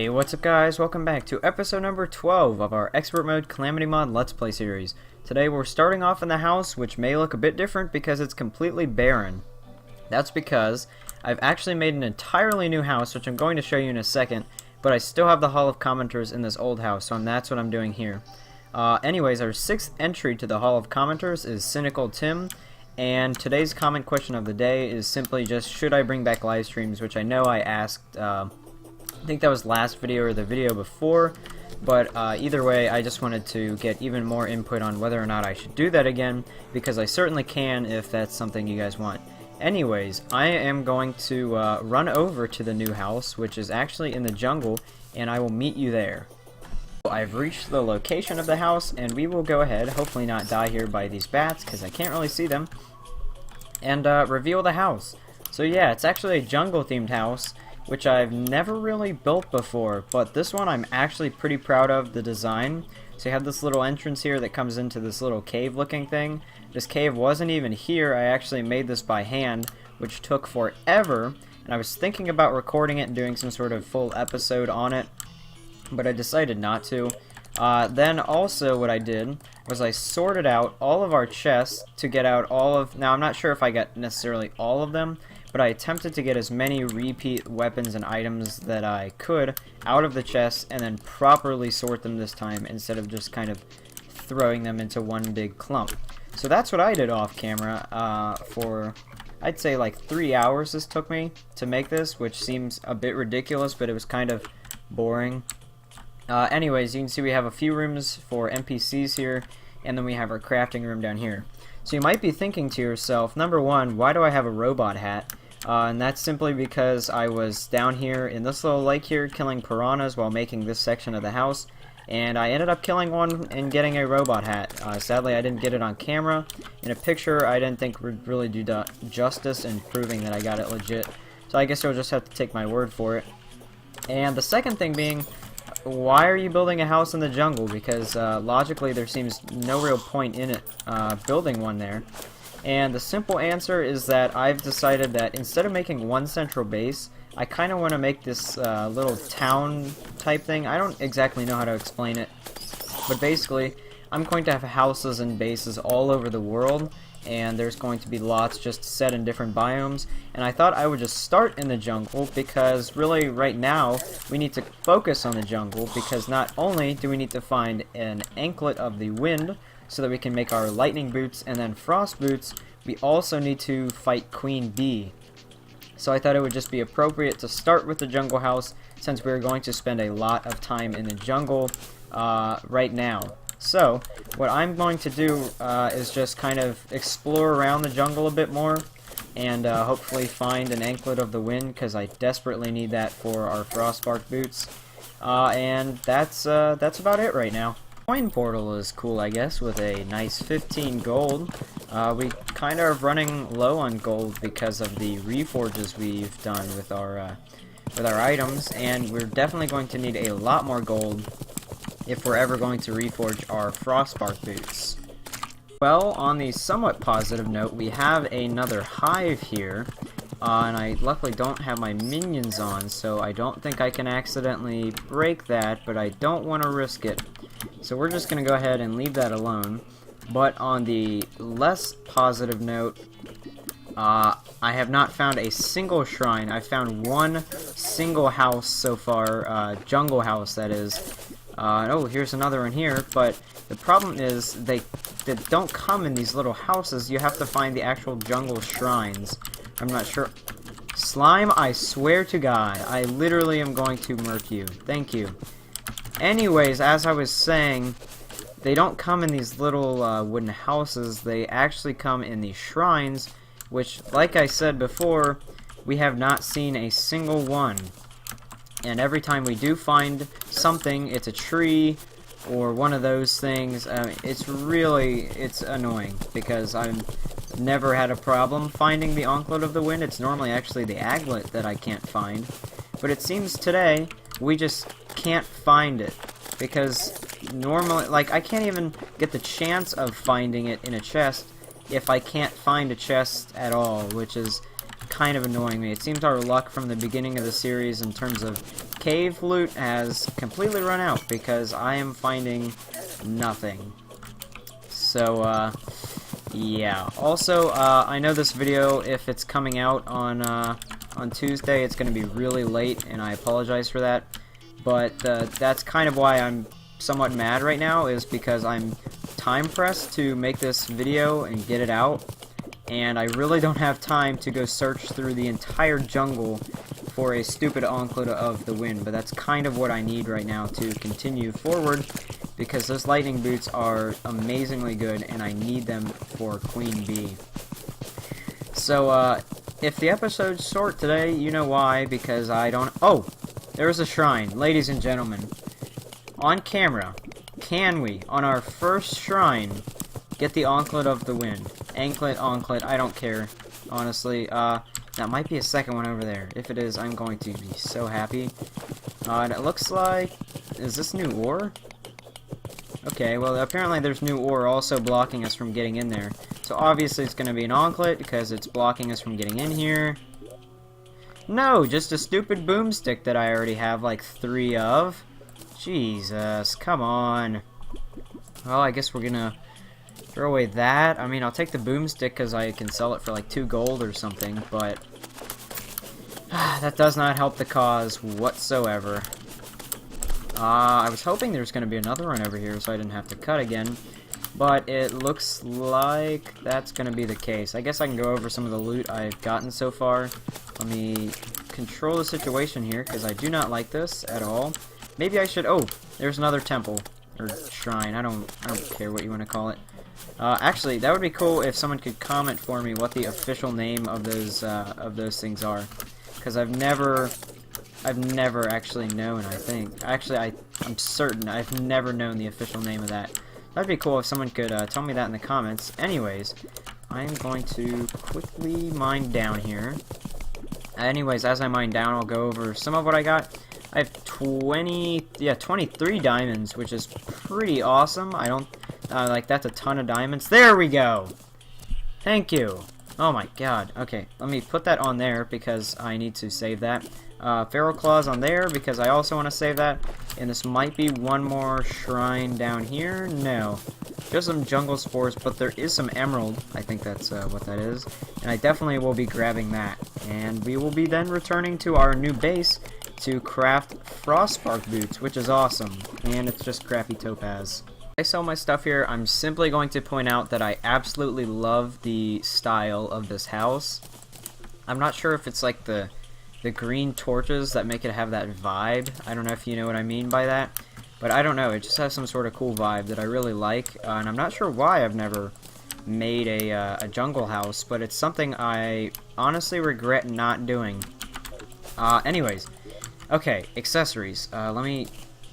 Hey, what's up guys? Welcome back to episode number 12 of our Expert Mode Calamity Mod Let's Play series. Today we're starting off in the house, which may look a bit different because it's completely barren. That's because I've actually made an entirely new house, which I'm going to show you in a second, but I still have the Hall of Commenters in this old house, so that's what I'm doing here. Anyways, our 6th entry to the Hall of Commenters is Cynical Tim, and today's comment question of the day is simply just, should I bring back live streams, which I know I asked, I think that was last video or the video before, but either way, I just wanted to get even more input on whether or not I should do that again, because I certainly can if that's something you guys want. Anyways, I am going to run over to the new house, which is actually in the jungle, and I will meet you there. I've reached the location of the house, and we will go ahead, hopefully not die here by these bats, because I can't really see them, and reveal the house. So yeah, it's actually a jungle-themed house, which I've never really built before, but this one I'm actually pretty proud of the design. So you have this little entrance here that comes into this little cave looking thing. This cave wasn't even here, I actually made this by hand, which took forever, and I was thinking about recording it and doing some sort of full episode on it, but I decided not to. Then also what I did was I sorted out all of our chests to get out all of, now I'm not sure if I got necessarily all of them, but I attempted to get as many repeat weapons and items that I could out of the chests and then properly sort them this time instead of just kind of throwing them into one big clump. So that's what I did off camera for, I'd say like 3 hours this took me to make this, which seems a bit ridiculous, but it was kind of boring. Anyways, you can see we have a few rooms for NPCs here, and then we have our crafting room down here. So you might be thinking to yourself, number one, why do I have a robot hat? And that's simply because I was down here in this little lake here killing piranhas while making this section of the house, and I ended up killing one and getting a robot hat. Sadly, I didn't get it on camera. In a picture, I didn't think would really do justice in proving that I got it legit. So I guess you'll just have to take my word for it. And the second thing being, why are you building a house in the jungle? Because logically there seems no real point in it building one there. And the simple answer is that I've decided that instead of making one central base, I kind of want to make this little town type thing. I don't exactly know how to explain it, but basically I'm going to have houses and bases all over the world, and there's going to be lots just set in different biomes, and I thought I would just start in the jungle because really right now we need to focus on the jungle, because not only do we need to find an anklet of the wind so that we can make our lightning boots and then frost boots, we also need to fight Queen Bee. So I thought it would just be appropriate to start with the jungle house since we're going to spend a lot of time in the jungle right now. So, what I'm going to do is just kind of explore around the jungle a bit more and hopefully find an anklet of the wind, because I desperately need that for our frostbark boots. And that's about it right now. Coin portal is cool, I guess, with a nice 15 gold. We kind of are running low on gold because of the reforges we've done with our items, and we're definitely going to need a lot more gold if we're ever going to reforge our frostbark boots. Well, on the somewhat positive note, we have another hive here, and I luckily don't have my minions on, so I don't think I can accidentally break that, but I don't want to risk it. So we're just going to go ahead and leave that alone. But on the less positive note, I have not found a single shrine. I've found one single house so far, jungle house that is. Oh, here's another one here, but the problem is they don't come in these little houses. You have to find the actual jungle shrines. I'm not sure. Slime, I swear to God, I literally am going to murk you. Thank you. Anyways, as I was saying, they don't come in these little wooden houses. They actually come in these shrines, which, like I said before, we have not seen a single one. And every time we do find something, it's a tree or one of those things. It's annoying because I've never had a problem finding the anklet of the wind. It's normally actually the aglet that I can't find. But it seems today we just can't find it, because normally, like, I can't even get the chance of finding it in a chest if I can't find a chest at all, which is kind of annoying me. It seems our luck from the beginning of the series in terms of cave loot has completely run out because I am finding nothing. So, yeah. Also, I know this video, if it's coming out on Tuesday, it's going to be really late, and I apologize for that. But that's kind of why I'm somewhat mad right now, is because I'm time pressed to make this video and get it out, and I really don't have time to go search through the entire jungle for a stupid Enclave of the Wind, but that's kind of what I need right now to continue forward, because those lightning boots are amazingly good, and I need them for Queen Bee. So, if the episode's short today, you know why, because I don't... Oh! There's a shrine. Ladies and gentlemen, on camera, can we, on our first shrine, get the Enclave of the Wind? Anklet, I don't care, honestly. That might be a second one over there. If it is, I'm going to be so happy. And it looks like... Is this new ore? Okay, well, apparently there's new ore also blocking us from getting in there. So obviously it's going to be an Enclave because it's blocking us from getting in here. No, just a stupid boomstick that I already have like 3 of. Jesus, come on. Well, I guess we're gonna throw away that. I mean, I'll take the boomstick because I can sell it for like 2 gold or something, but that does not help the cause whatsoever. I was hoping there was going to be another one over here so I didn't have to cut again, but it looks like that's going to be the case. I guess I can go over some of the loot I've gotten so far. Let me control the situation here, because I do not like this at all. Maybe I should... Oh, there's another temple. Or shrine. I don't care what you want to call it. Actually, that would be cool if someone could comment for me what the official name of those things are. Because I've never actually known, I think. Actually, I'm certain I've never known the official name of that. That'd be cool if someone could tell me that in the comments. Anyways, I'm going to quickly mine down here. Anyways, as I mine down, I'll go over some of what I got. I have 23 diamonds, which is pretty awesome. I don't, like, that's a ton of diamonds. There we go! Thank you! Oh my god. Okay, let me put that on there because I need to save that. Feral Claws on there because I also want to save that. And this might be one more shrine down here. No. Just some jungle spores, but there is some emerald. I think that's what that is. And I definitely will be grabbing that. And we will be then returning to our new base to craft Frostspark boots, which is awesome. And it's just crappy topaz. I sell my stuff here. I'm simply going to point out that I absolutely love the style of this house. I'm not sure if it's like the green torches that make it have that vibe. I don't know if you know what I mean by that. But I don't know, it just has some sort of cool vibe that I really like. And I'm not sure why I've never made a jungle house, but it's something I honestly regret not doing. Anyways, okay, accessories. Let me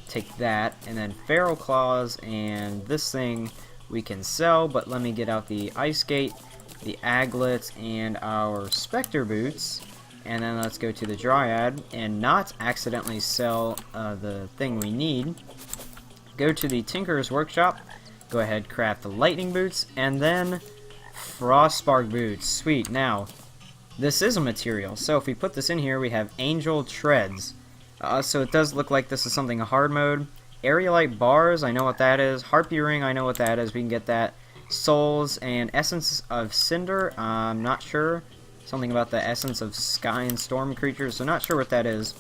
take that, and then Feral Claws, and this thing we can sell, but let me get out the Ice Gate, the Aglets, and our Spectre Boots. And then let's go to the Dryad and not accidentally sell the thing we need. Go to the Tinker's Workshop. Go ahead, craft the Lightning Boots, and then Frostspark Boots. Sweet. Now, this is a material, so if we put this in here, we have Angel Treads. So it does look like this is something a hard mode. Aerolite Bars, I know what that is. Harpy Ring, I know what that is. We can get that. Souls and Essence of Cinder, I'm not sure. Something about the essence of sky and storm creatures, so not sure what that is.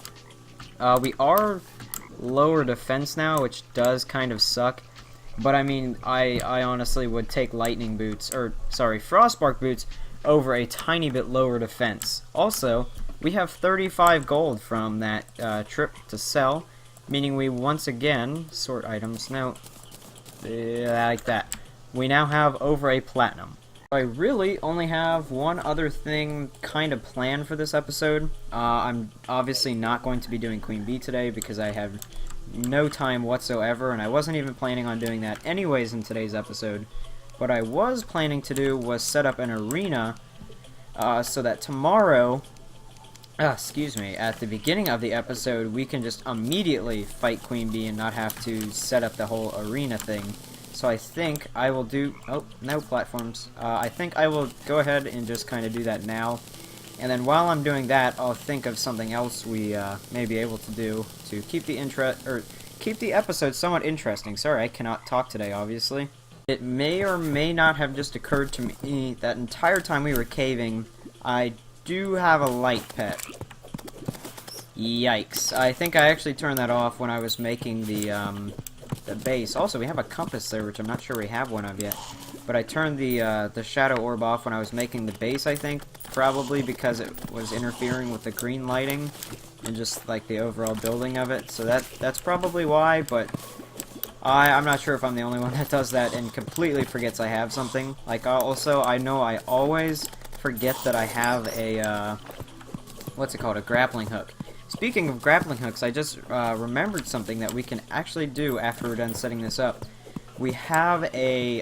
We are lower defense now, which does kind of suck. But I mean, I honestly would take lightning boots, or sorry, frostbark boots over a tiny bit lower defense. Also, we have 35 gold from that trip to sell, meaning we once again sort items. Now, like that. We now have over a platinum. I really only have one other thing kind of planned for this episode. I'm obviously not going to be doing Queen Bee today because I have no time whatsoever, and I wasn't even planning on doing that anyways in today's episode. What I was planning to do was set up an arena so that tomorrow, excuse me, at the beginning of the episode, we can just immediately fight Queen Bee and not have to set up the whole arena thing. So I think I will do... Oh, no platforms. I think I will go ahead and just kind of do that now. And then while I'm doing that, I'll think of something else we may be able to do to keep the episode somewhat interesting. Sorry, I cannot talk today, obviously. It may or may not have just occurred to me that entire time we were caving, I do have a light pet. Yikes. I think I actually turned that off when I was making the base. Also, we have a compass there, which I'm not sure we have one of yet. But I turned the shadow orb off when I was making the base, I think. Probably because it was interfering with the green lighting and just, like, the overall building of it. So that's probably why, but I'm not sure if I'm the only one that does that and completely forgets I have something. Like, also, I know I always forget that I have a, what's it called, a grappling hook. Speaking of grappling hooks, I just remembered something that we can actually do after we're done setting this up. We have a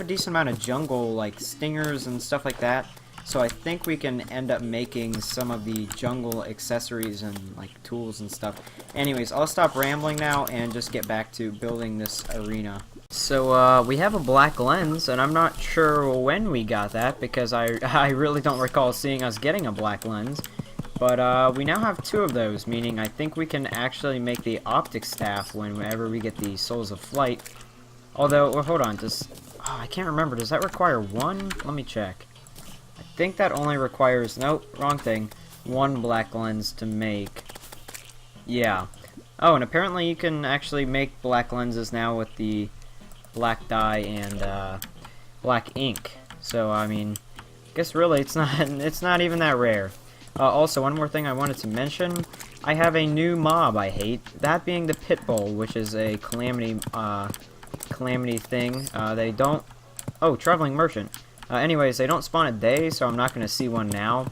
decent amount of jungle, like, stingers and stuff like that. So I think we can end up making some of the jungle accessories and, like, tools and stuff. Anyways, I'll stop rambling now and just get back to building this arena. So, we have a black lens, and I'm not sure when we got that, because I really don't recall seeing us getting a black lens. But, we now have 2 of those, meaning I think we can actually make the optic staff whenever we get the Souls of Flight. Although, well, hold on, I can't remember, does that require 1? Let me check. I think that only requires, nope, wrong thing, 1 black lens to make. Yeah. Oh, and apparently you can actually make black lenses now with the black dye and black ink. So, I mean, I guess really it's not even that rare. Also, one more thing I wanted to mention, I have a new mob I hate, that being the Pitbull, which is a Calamity thing. They don't... Oh, Traveling Merchant. Anyways, they don't spawn a day, so I'm not going to see one now.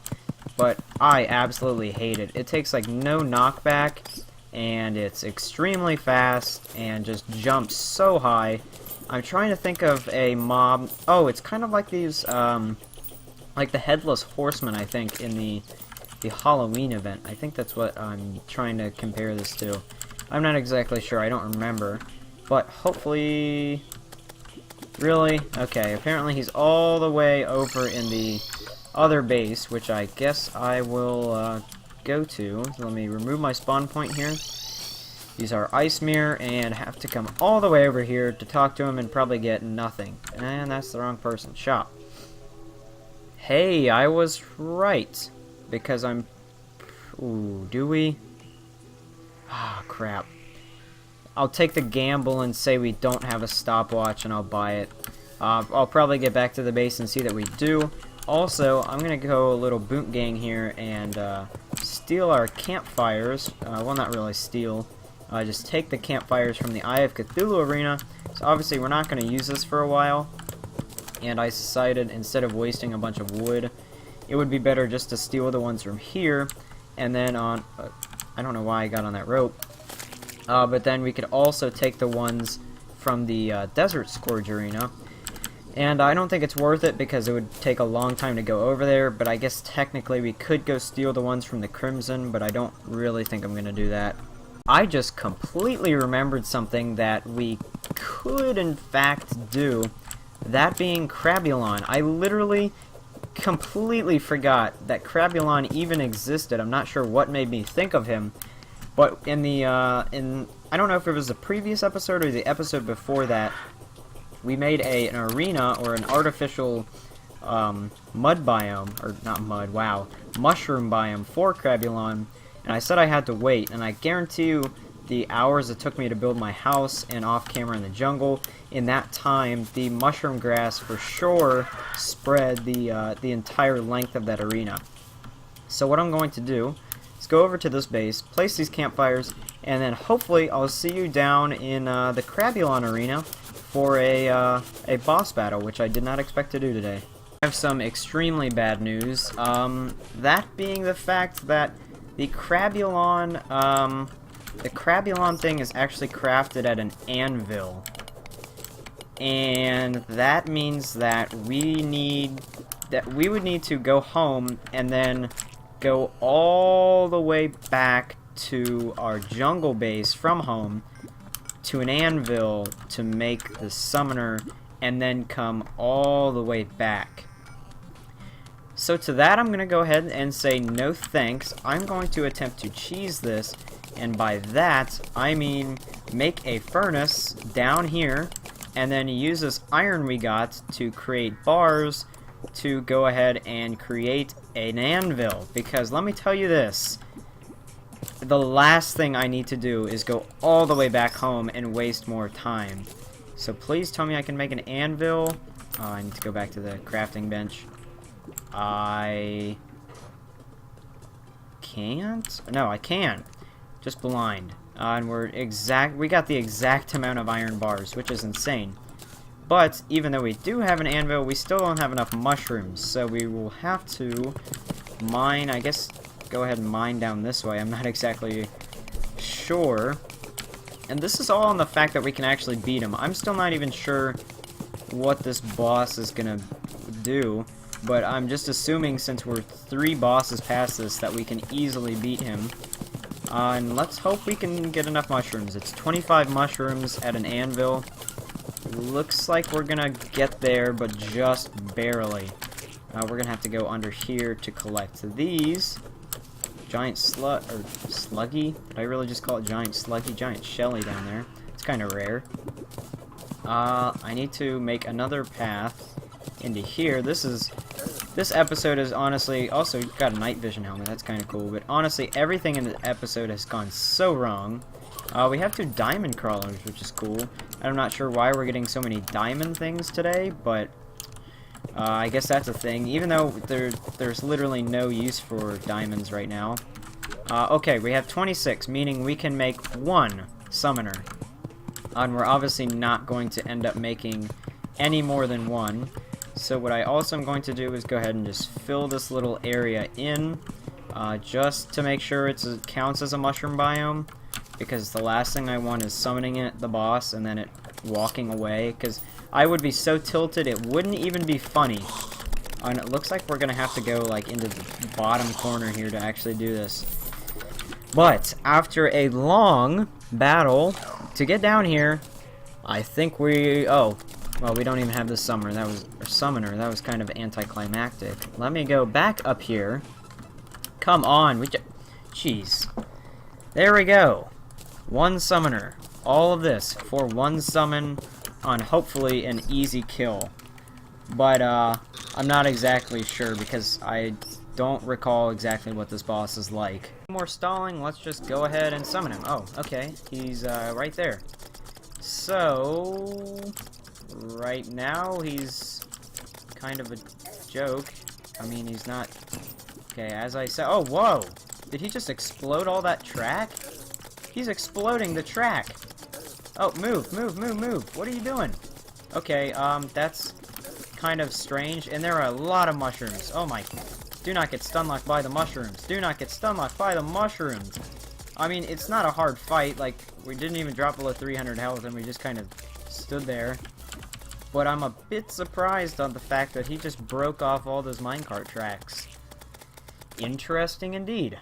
But I absolutely hate it. It takes, like, no knockback, and it's extremely fast, and just jumps so high. I'm trying to think of a mob... Oh, it's kind of like these, like the Headless Horseman, I think, in the Halloween event. I think that's what I'm trying to compare this to. I'm not exactly sure. I don't remember. But hopefully... Really? Okay, apparently he's all the way over in the other base, which I guess I will go to. So let me remove my spawn point here. Use our ice mirror and have to come all the way over here to talk to him and probably get nothing. And that's the wrong person. Shop. Hey, I was right. Because I'm... Ooh, do we? Ah, crap. I'll take the gamble and say we don't have a stopwatch and I'll buy it. I'll probably get back to the base and see that we do. Also, I'm going to go a little boot gang here and steal our campfires. Well, not really steal. Just take the campfires from the Eye of Cthulhu arena. So obviously we're not going to use this for a while. And I decided instead of wasting a bunch of wood, it would be better just to steal the ones from here. And then on... I don't know why I got on that rope. But then we could also take the ones from the Desert Scourge arena. And I don't think it's worth it because it would take a long time to go over there, but I guess technically we could go steal the ones from the Crimson, but I don't really think I'm going to do that. I just completely remembered something that we could in fact do, that being CRABULON. I literally completely forgot that CRABULON even existed. I'm not sure what made me think of him. But in the, I don't know if it was the previous episode or the episode before that, we made an arena, or an artificial, mud biome, or not mud, wow, mushroom biome for CRABULON, and I said I had to wait, and I guarantee you the hours it took me to build my house and off-camera in the jungle, in that time, the mushroom grass for sure spread the entire length of that arena. So what I'm going to do... Let's go over to this base, place these campfires, and then hopefully I'll see you down in the CRABULON arena for a boss battle, which I did not expect to do today. I have some extremely bad news, that being the fact that the CRABULON thing is actually crafted at an anvil. And that means that we would need to go home and then go all the way back to our jungle base from home to an anvil to make the summoner and then come all the way back. So to that, I'm going to go ahead and say no thanks. I'm going to attempt to cheese this, and by that, I mean make a furnace down here, and then use this iron we got to create bars to go ahead and create an anvil. Because let me tell you this, the last thing I need to do is go all the way back home and waste more time. So please tell me I can make an anvil. Oh, I need to go back to the crafting bench. I can't? No, I can. Just blind. And we got the exact amount of iron bars, which is insane. But even though we do have an anvil, we still don't have enough mushrooms. So we will have to mine, I guess, go ahead and mine down this way. I'm not exactly sure. And this is all on the fact that we can actually beat him. I'm still not even sure what this boss is gonna do. But I'm just assuming, since we're 3 bosses past this, that we can easily beat him. And let's hope we can get enough mushrooms. It's 25 mushrooms at an anvil. Looks like we're gonna get there, but just barely. We're gonna have to go under here to collect these. Giant sluggy? Did I really just call it giant sluggy? Giant shelly down there. It's kind of rare. I need to make another path into here. This episode is honestly also got a night vision helmet. That's kind of cool. But honestly, everything in the episode has gone so wrong. We have 2 diamond crawlers, which is cool. I'm not sure why we're getting so many diamond things today, but I guess that's a thing. Even though there's literally no use for diamonds right now. Okay, we have 26, meaning we can make 1 summoner. And we're obviously not going to end up making any more than 1. So what I also am going to do is go ahead and just fill this little area in, just to make sure it counts as a mushroom biome, because the last thing I want is summoning the boss and then it walking away, because I would be so tilted it wouldn't even be funny. And it looks like we're going to have to go like into the bottom corner here to actually do this. But after a long battle to get down here, I think well, we don't even have the summoner. That was kind of anticlimactic. Let me go back up here. Come on, jeez. There we go. 1 summoner. All of this for 1 summon on hopefully an easy kill. But I'm not exactly sure because I don't recall exactly what this boss is like. No more stalling. Let's just go ahead and summon him. Oh, okay. He's right there. So right now, he's kind of a joke. I mean, he's not... Okay, as I said... Oh, whoa! Did he just explode all that track? He's exploding the track! Oh, move, move, move, move! What are you doing? Okay, that's kind of strange. And there are a lot of mushrooms. Oh my... Do not get stun-locked by the mushrooms. Do not get stun-locked by the mushrooms! I mean, it's not a hard fight. Like, we didn't even drop below 300 health and we just kind of stood there. But I'm a bit surprised on the fact that he just broke off all those minecart tracks. Interesting indeed.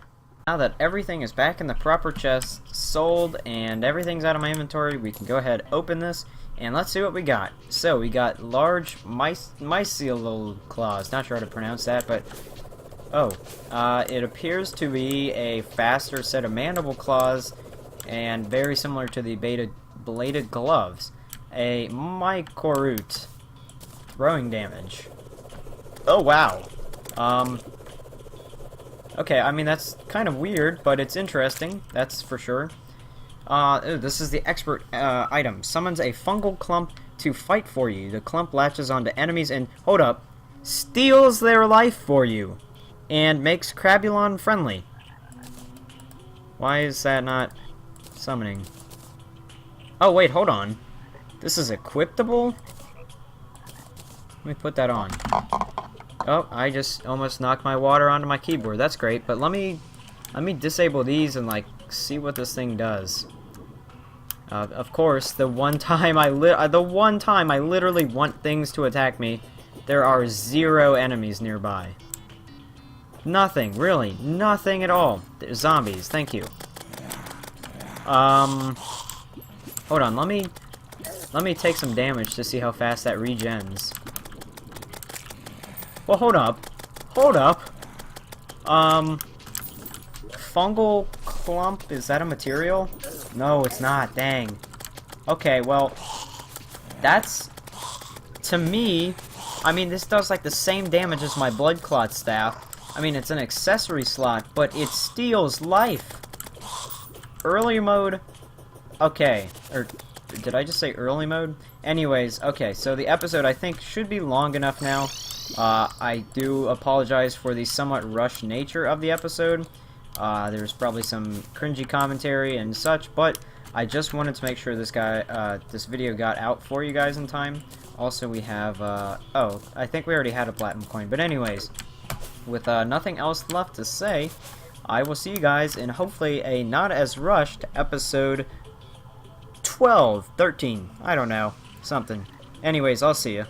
Now that everything is back in the proper chest, sold, and everything's out of my inventory, we can go ahead, open this, and let's see what we got. So, we got large mycelial claws. Not sure how to pronounce that, but... Oh, it appears to be a faster set of mandible claws, and very similar to the bladed gloves. A mycorrhut. Throwing damage. Oh, wow. Okay, I mean, that's kind of weird, but it's interesting. That's for sure. This is the expert item. Summons a fungal clump to fight for you. The clump latches onto enemies and, hold up, steals their life for you. And makes CRABULON friendly. Why is that not summoning? Oh, wait, hold on. This is equipable? Let me put that on. Oh, I just almost knocked my water onto my keyboard. That's great, but let me disable these and like see what this thing does. Of course, the one time I literally want things to attack me, there are 0 enemies nearby. Nothing, really, nothing at all. There's zombies, thank you. Hold on, let me take some damage to see how fast that regens. Well, hold up. Hold up. Fungal clump, is that a material? No, it's not, dang. Okay, well, that's, to me, I mean, this does like the same damage as my blood clot staff. I mean, it's an accessory slot, but it steals life. Early mode, okay, or did I just say early mode? Anyways, okay, so the episode I think should be long enough now. I do apologize for the somewhat rushed nature of the episode. There's probably some cringy commentary and such, but I just wanted to make sure this video got out for you guys in time. Also, we have, oh, I think we already had a platinum coin, but anyways, with nothing else left to say, I will see you guys in hopefully a not as rushed episode 12, 13, I don't know, something. Anyways, I'll see you.